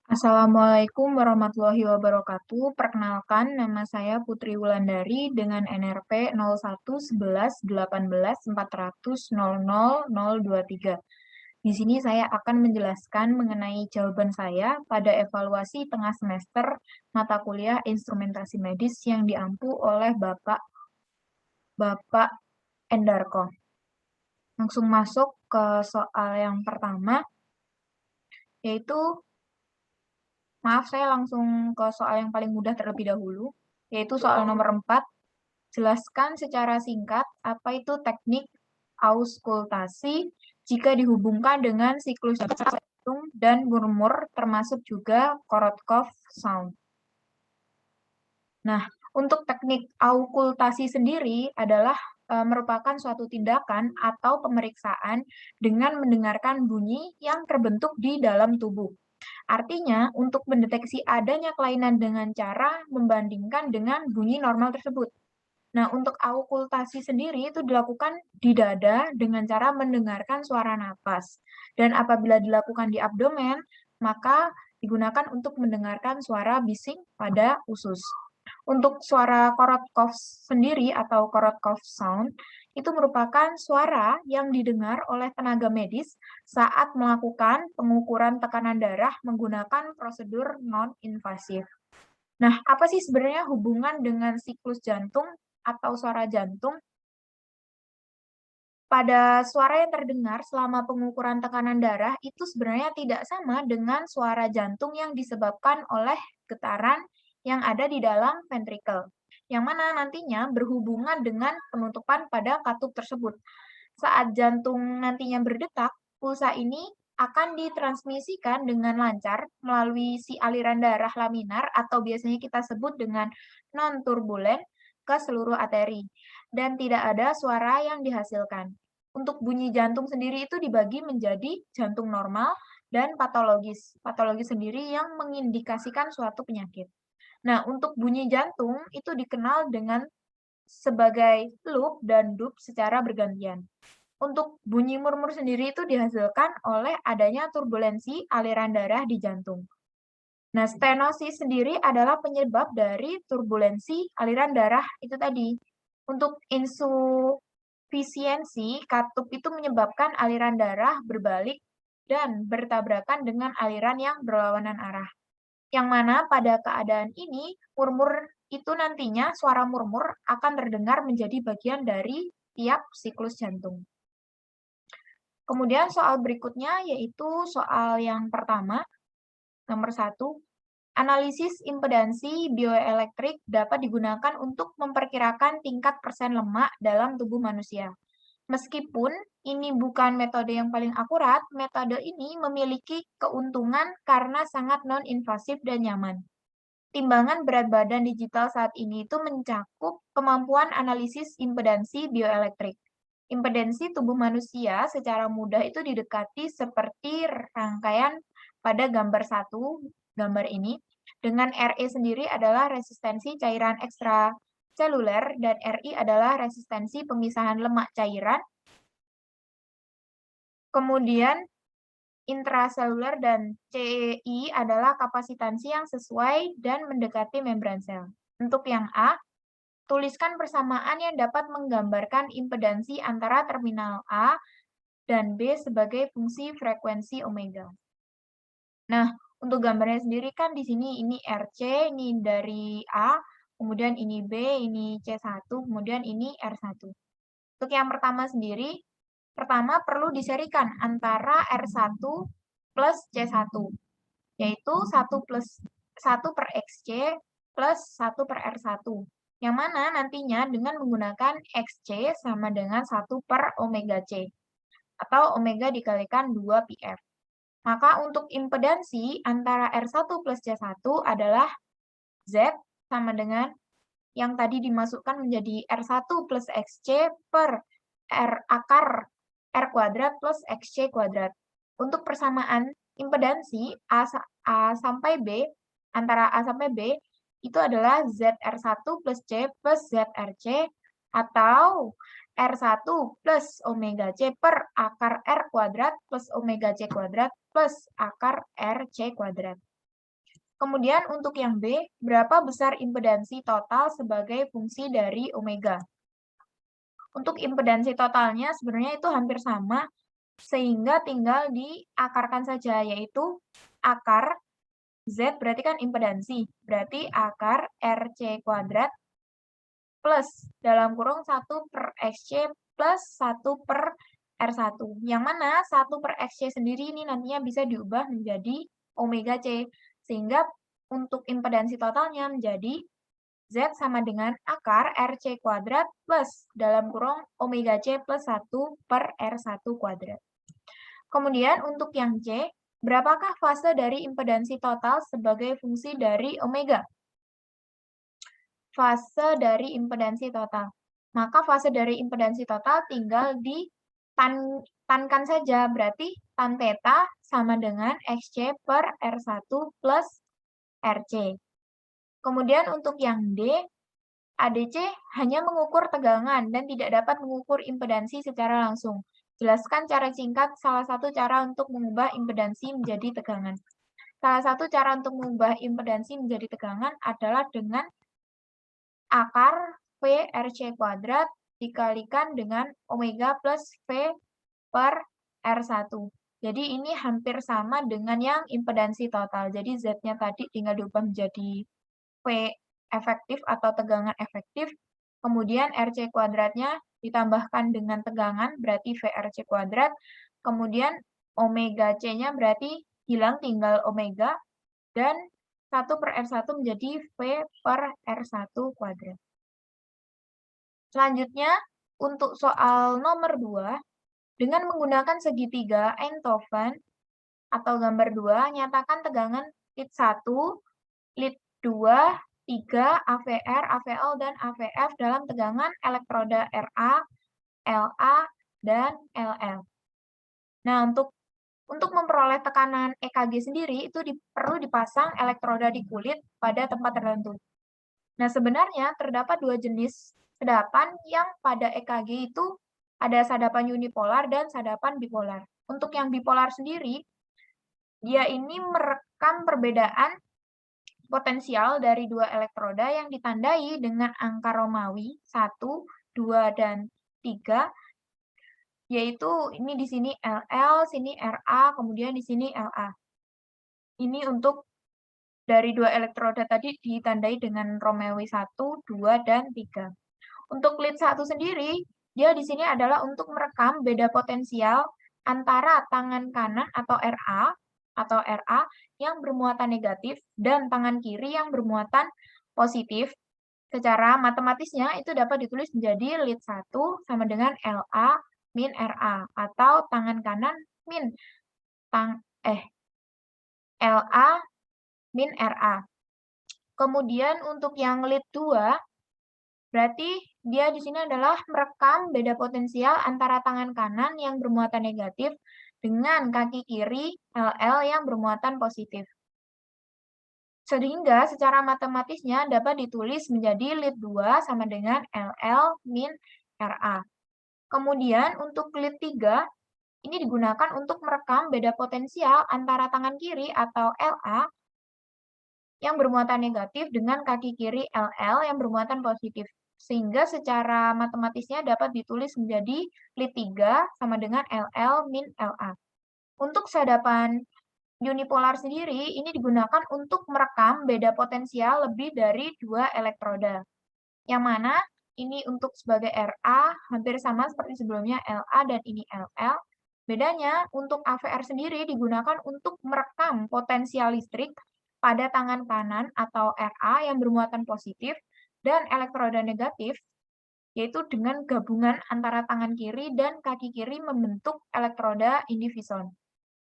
Assalamualaikum warahmatullahi wabarakatuh. Perkenalkan, nama saya Putri Wulandari dengan NRP 011118400023. Di sini saya akan menjelaskan mengenai jawaban saya pada evaluasi tengah semester mata kuliah instrumentasi medis yang diampu oleh Bapak Endarko. Langsung masuk ke soal yang pertama, yaitu maaf, saya langsung ke soal yang paling mudah terlebih dahulu, yaitu soal nomor 4. Jelaskan secara singkat apa itu teknik auskultasi jika dihubungkan dengan siklus jantung dan murmur, termasuk juga Korotkov sound. Nah, untuk teknik aukultasi sendiri adalah merupakan suatu tindakan atau pemeriksaan dengan mendengarkan bunyi yang terbentuk di dalam tubuh. Artinya, untuk mendeteksi adanya kelainan dengan cara membandingkan dengan bunyi normal tersebut. Nah, untuk aukultasi sendiri itu dilakukan di dada dengan cara mendengarkan suara napas. Dan apabila dilakukan di abdomen, maka digunakan untuk mendengarkan suara bising pada usus. Untuk suara Korotkov sendiri atau Korotkov sound, itu merupakan suara yang didengar oleh tenaga medis saat melakukan pengukuran tekanan darah menggunakan prosedur non-invasif. Nah, apa sih sebenarnya hubungan dengan siklus jantung atau suara jantung? Pada suara yang terdengar selama pengukuran tekanan darah itu sebenarnya tidak sama dengan suara jantung yang disebabkan oleh getaran yang ada di dalam ventrikel, yang mana nantinya berhubungan dengan penutupan pada katup tersebut. Saat jantung nantinya berdetak, pulsa ini akan ditransmisikan dengan lancar melalui si aliran darah laminar atau biasanya kita sebut dengan non-turbulen ke seluruh arteri, dan tidak ada suara yang dihasilkan. Untuk bunyi jantung sendiri itu dibagi menjadi jantung normal dan patologis. Patologis sendiri yang mengindikasikan suatu penyakit. Nah, untuk bunyi jantung itu dikenal dengan sebagai loop dan dup secara bergantian. Untuk bunyi murmur sendiri itu dihasilkan oleh adanya turbulensi aliran darah di jantung. Nah, stenosis sendiri adalah penyebab dari turbulensi aliran darah itu tadi. Untuk insufisiensi katup itu menyebabkan aliran darah berbalik dan bertabrakan dengan aliran yang berlawanan arah. Yang mana pada keadaan ini, murmur itu nantinya suara murmur akan terdengar menjadi bagian dari tiap siklus jantung. Kemudian soal berikutnya yaitu soal yang pertama, nomor 1. Analisis impedansi bioelektrik dapat digunakan untuk memperkirakan tingkat persen lemak dalam tubuh manusia. Meskipun ini bukan metode yang paling akurat, metode ini memiliki keuntungan karena sangat non-invasif dan nyaman. Timbangan berat badan digital saat ini itu mencakup kemampuan analisis impedansi bioelektrik. Impedansi tubuh manusia secara mudah itu didekati seperti rangkaian pada gambar 1, gambar ini, dengan Re sendiri adalah resistensi cairan ekstraseluler dan Ri adalah resistensi pemisahan lemak cairan. Kemudian intraseluler dan CI adalah kapasitansi yang sesuai dan mendekati membran sel. Untuk yang A, tuliskan persamaan yang dapat menggambarkan impedansi antara terminal A dan B sebagai fungsi frekuensi omega. Nah, untuk gambarnya sendiri kan di sini ini RC, ini dari A, kemudian ini B, ini C1, kemudian ini R1. Untuk yang pertama sendiri, pertama perlu diserikan antara R1 plus C1, yaitu 1 per XC plus 1 per R1. Yang mana nantinya dengan menggunakan XC sama dengan 1 per omega C, atau omega dikalikan 2 PF. Maka untuk impedansi antara R1 plus C1 adalah Z sama dengan yang tadi dimasukkan menjadi R1 plus XC per R akar R kuadrat plus XC kuadrat. Untuk persamaan impedansi A sampai B, antara A sampai B, itu adalah ZR1 plus C plus ZRC, atau R1 plus omega C per akar R kuadrat plus omega C kuadrat plus akar RC kuadrat. Kemudian untuk yang B, berapa besar impedansi total sebagai fungsi dari omega? Untuk impedansi totalnya sebenarnya itu hampir sama, sehingga tinggal diakarkan saja, yaitu akar Z berarti kan impedansi, berarti akar RC kuadrat plus dalam kurung 1/XC plus 1/R1. Yang mana 1/XC sendiri ini nantinya bisa diubah menjadi omega C. Sehingga untuk impedansi totalnya menjadi Z sama dengan akar RC kuadrat plus dalam kurung omega C plus 1/R1 kuadrat. Kemudian untuk yang C, berapakah fase dari impedansi total sebagai fungsi dari omega? Fase dari impedansi total. Maka fase dari impedansi total tinggal ditankan saja, berarti tan theta sama dengan XC per R1 plus RC. Kemudian untuk yang D, ADC hanya mengukur tegangan dan tidak dapat mengukur impedansi secara langsung. Jelaskan cara singkat salah satu cara untuk mengubah impedansi menjadi tegangan. Salah satu cara untuk mengubah impedansi menjadi tegangan adalah dengan akar V RC kuadrat dikalikan dengan omega plus V per R1. Jadi ini hampir sama dengan yang impedansi total. Jadi Z-nya tadi tinggal diubah menjadi V efektif atau tegangan efektif, kemudian RC kuadratnya ditambahkan dengan tegangan, berarti VRC kuadrat, kemudian omega C-nya berarti hilang tinggal omega, dan 1/R1 menjadi V per R1 kuadrat. Selanjutnya, untuk soal nomor 2, dengan menggunakan segitiga Einthoven atau gambar 2, nyatakan tegangan lid 1, lid 2, 3, AVR, AVL, dan AVF dalam tegangan elektroda RA, LA, dan LL. Nah, untuk memperoleh tekanan EKG sendiri, itu perlu dipasang elektroda di kulit pada tempat tertentu. Nah, sebenarnya terdapat dua jenis sadapan yang pada EKG itu ada sadapan unipolar dan sadapan bipolar. Untuk yang bipolar sendiri, dia ini merekam perbedaan potensial dari dua elektroda yang ditandai dengan angka Romawi 1, 2, dan 3, yaitu ini di sini LL, sini RA, kemudian di sini LA. Ini untuk dari dua elektroda tadi ditandai dengan Romawi 1, 2, dan 3. Untuk lid 1 sendiri, dia di sini adalah untuk merekam beda potensial antara tangan kanan atau RA yang bermuatan negatif dan tangan kiri yang bermuatan positif. Secara matematisnya itu dapat ditulis menjadi lid 1 sama dengan LA min RA atau tangan kanan min LA min RA. Kemudian untuk yang lid 2, berarti dia di sini adalah merekam beda potensial antara tangan kanan yang bermuatan negatif dengan kaki kiri LL yang bermuatan positif. Sehingga secara matematisnya dapat ditulis menjadi lid 2 sama dengan LL min RA. Kemudian untuk lid 3, ini digunakan untuk merekam beda potensial antara tangan kiri atau LA yang bermuatan negatif dengan kaki kiri LL yang bermuatan positif. Sehingga secara matematisnya dapat ditulis menjadi lid 3 sama dengan LL min LA. Untuk sadapan unipolar sendiri, ini digunakan untuk merekam beda potensial lebih dari dua elektroda. Yang mana ini untuk sebagai RA hampir sama seperti sebelumnya LA dan ini LL. Bedanya untuk AVR sendiri digunakan untuk merekam potensial listrik pada tangan kanan atau RA yang bermuatan positif dan elektroda negatif, yaitu dengan gabungan antara tangan kiri dan kaki kiri membentuk elektroda indifison.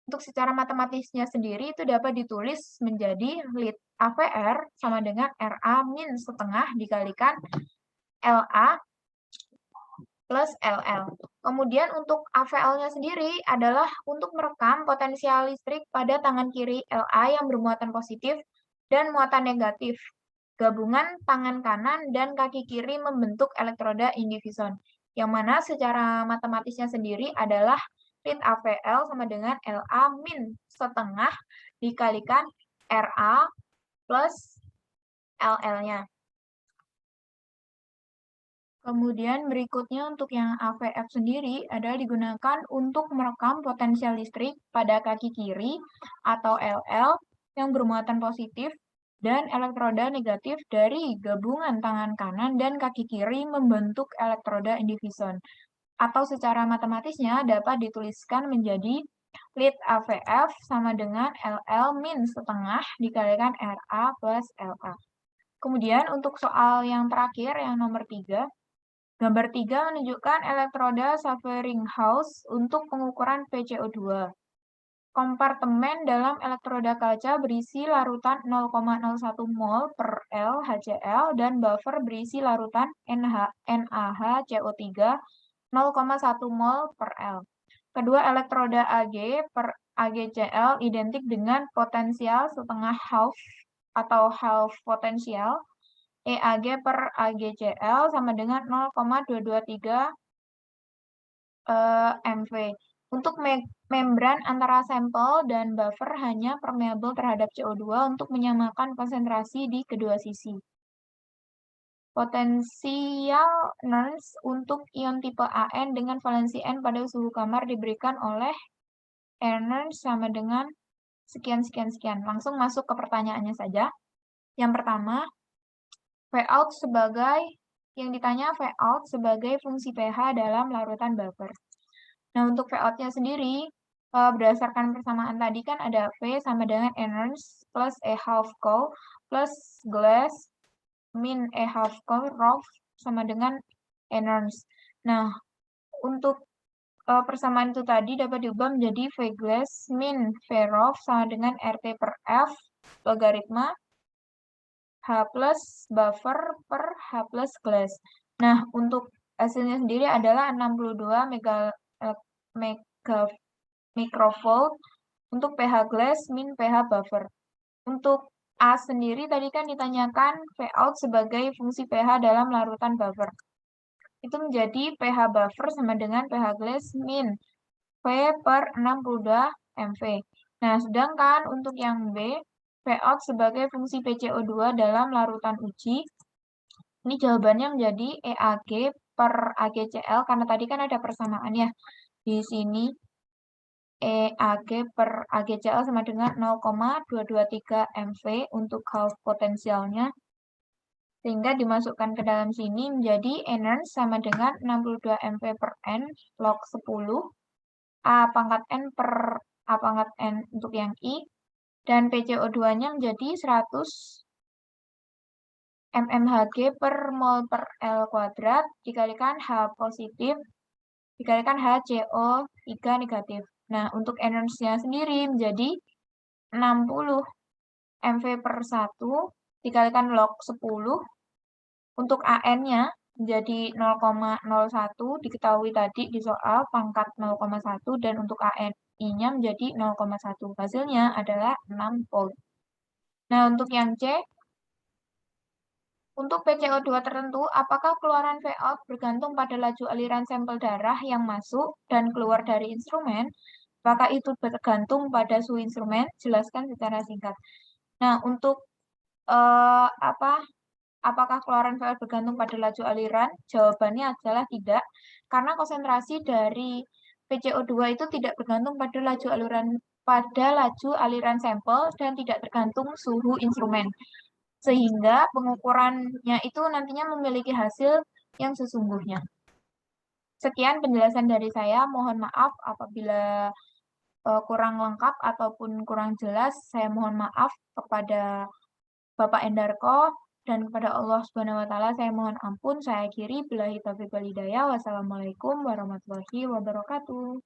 Untuk secara matematisnya sendiri itu dapat ditulis menjadi lid AVR sama dengan RA min setengah dikalikan LA plus LL. Kemudian untuk AVL-nya sendiri adalah untuk merekam potensial listrik pada tangan kiri LA yang bermuatan positif dan muatan negatif. Gabungan tangan kanan dan kaki kiri membentuk elektroda indifison, yang mana secara matematisnya sendiri adalah lid AVL sama dengan LA min setengah dikalikan RA plus LL-nya. Kemudian berikutnya untuk yang AVF sendiri adalah digunakan untuk merekam potensial listrik pada kaki kiri atau LL yang bermuatan positif dan elektroda negatif dari gabungan tangan kanan dan kaki kiri membentuk elektroda indifison. Atau secara matematisnya dapat dituliskan menjadi lead AVF sama dengan LL min setengah dikalikan RA plus LA. Kemudian untuk soal yang terakhir, yang nomor 3, gambar 3 menunjukkan elektroda Saffering-House untuk pengukuran PCO2. Kompartemen dalam elektroda kaca berisi larutan 0,01 mol per L HCl dan buffer berisi larutan NaHCO3 0,1 mol per L. Kedua elektroda Ag per AgCl identik dengan potensial setengah half atau half potensial EAg per AgCl sama dengan 0,223 mV. Untuk membran antara sampel dan buffer hanya permeabel terhadap CO2 untuk menyamakan konsentrasi di kedua sisi. Potensial Nernst untuk ion tipe An dengan valensi N pada suhu kamar diberikan oleh Nernst sama dengan sekian. Langsung masuk ke pertanyaannya saja. Yang pertama, yang ditanya Vout sebagai fungsi pH dalam larutan buffer. Nah, untuk Vout-nya sendiri, berdasarkan persamaan tadi kan ada V sama dengan Nernst plus E half col plus glass min E half col rho sama dengan Nernst. Nah, untuk persamaan itu tadi dapat diubah menjadi V glass min V rho sama dengan RT per F logaritma H plus buffer per H plus glass. Nah, untuk hasilnya sendiri adalah 62 microvolt untuk pH glass min pH buffer. Untuk A sendiri tadi kan ditanyakan Vout sebagai fungsi pH dalam larutan buffer. Itu menjadi pH buffer sama dengan pH glass min V per 62 mV. Nah, sedangkan untuk yang B, Vout sebagai fungsi PCO2 dalam larutan uji, ini jawabannya menjadi EAg per AgCl, karena tadi kan ada persamaan ya. Di sini EAg per AgCl sama dengan 0,223 mV untuk half potensialnya. Sehingga dimasukkan ke dalam sini menjadi Nernst sama dengan 62 mV per N log 10 A pangkat N per A pangkat N untuk yang I, dan PCO2-nya menjadi 100 mmHg per mol per L kuadrat dikalikan H positif dikalikan HCO3 negatif. Nah, untuk Nernst-nya sendiri menjadi 60 mV per 1 dikalikan log 10. Untuk AN-nya menjadi 0,01 diketahui tadi di soal pangkat 0,1 dan untuk ANI-nya menjadi 0,1. Hasilnya adalah 6 volt. Nah, untuk yang C, untuk PCO2 tertentu, apakah keluaran Vout bergantung pada laju aliran sampel darah yang masuk dan keluar dari instrumen? Apakah itu bergantung pada suhu instrumen? Jelaskan secara singkat. Nah, untuk apakah keluaran Vout bergantung pada laju aliran? Jawabannya adalah tidak, karena konsentrasi dari PCO2 itu tidak bergantung pada laju aliran sampel dan tidak tergantung suhu instrumen. Sehingga pengukurannya itu nantinya memiliki hasil yang sesungguhnya. Sekian penjelasan dari saya, mohon maaf apabila kurang lengkap ataupun kurang jelas. Saya mohon maaf kepada Bapak Endarko dan kepada Allah Subhanahu wa taala saya mohon ampun. Saya akhiri billahi taufiq wal hidayah. Wassalamualaikum warahmatullahi wabarakatuh.